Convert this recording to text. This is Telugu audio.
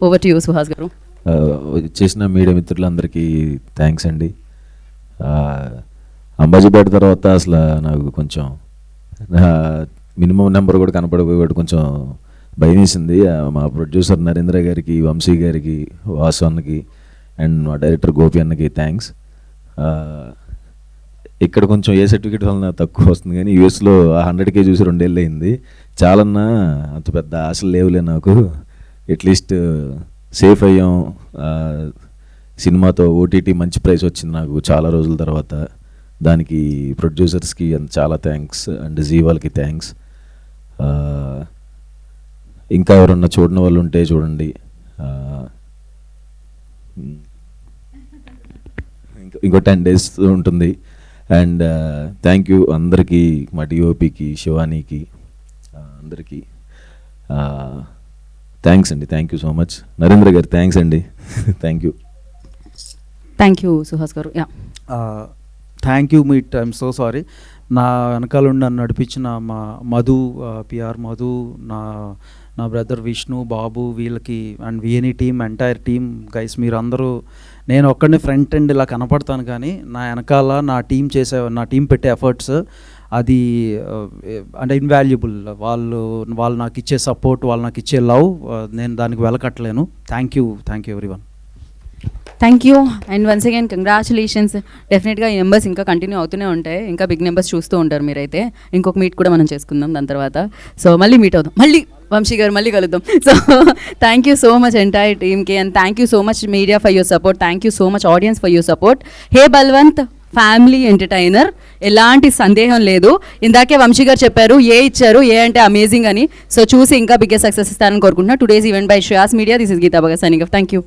ఓవర్ టు యూ సుహాస్ గారు. చేసిన మీడియా మిత్రులందరికీ థ్యాంక్స్ అండి. అంబాజీపేట తర్వాత అసలు నాకు కొంచెం మినిమం నెంబర్ కూడా కనపడకపోయాడు, కొంచెం భయం వేసింది. మా ప్రొడ్యూసర్ నరేంద్ర గారికి, వంశీ గారికి, వాసు అన్నకి అండ్ మా డైరెక్టర్ గోపి అన్నకి థ్యాంక్స్. ఇక్కడ కొంచెం ఏ సర్టిఫికేట్ వలన తక్కువ వస్తుంది, కానీ యూఎస్లో 100K చూసి 2 ఏళ్ళు అయింది. చాలన్నా అంత పెద్ద ఆశలు లేవులే నాకు. అట్లీస్ట్ సేఫ్ అయ్యాం. సినిమాతో ఓటీటీ మంచి ప్రైస్ వచ్చింది నాకు చాలా రోజుల తర్వాత. దానికి ప్రొడ్యూసర్స్కి చాలా థ్యాంక్స్ అండ్ జీవాలకి థ్యాంక్స్. ఇంకా ఎవరన్నా చూడని వాళ్ళు ఉంటే చూడండి. ఇంకో 10 days ఉంటుంది. అండ్ థ్యాంక్ యూ అందరికీ, మా డిఓపికి, శివానీకి, అందరికీ థ్యాంక్స్ అండి. Thank you so much. Narendra గారు థ్యాంక్స్ అండి. Thank you. Thank you Suhas గారు. Yeah, thank you Meet. I'm so sorry. నా వెనకాల నన్ను నడిపించిన మా మధు, పిఆర్ మధు, నా బ్రదర్ విష్ణు, బాబు, వీళ్ళకి and V N E team, entire team guys, మీరు అందరూ, నేను ఒక్కడిని ఫ్రంట్ ఎండ్ ఇలా కనపడతాను, కానీ నా వెనకాల నా టీం పెట్టే ఎఫర్ట్స్ అది అంటే ఇన్వాల్యుబుల్. వాళ్ళు నాకు ఇచ్చే సపోర్ట్, వాళ్ళు నాకు ఇచ్చే లవ్, నేను దానికి వెలకట్టలేను. Thank you everyone. Thank you and once again congratulations. డెఫినెట్గా ఈ నెంబర్స్ ఇంకా కంటిన్యూ అవుతూనే ఉంటాయి, ఇంకా బిగ్ నెంబర్స్ చూస్తూ ఉంటారు మీరైతే. ఇంకొక మీట్ కూడా మనం చేసుకుందాం దాని తర్వాత. సో మళ్ళీ మీట్ అవుదాం, మళ్ళీ వంశీ గారు మళ్ళీ కలుద్దాం. So thank you so much entire టీమ్కి and thank you so much media for your support. Thank you so much audience for your support. Hey Balwant family entertainer, ఎలాంటి సందేహం లేదు. ఇందాకే వంశీ గారు చెప్పారు ఏ ఇచ్చారు, ఏ అంటే అమేజింగ్ అని. సో చూసి ఇంకా బిగ్గెస్ట్ సక్సెస్ ఇస్తారని కోరుకుంటున్నా. Today's event by Shreyas media. This is Geeta Bhagat signing off. Thank you.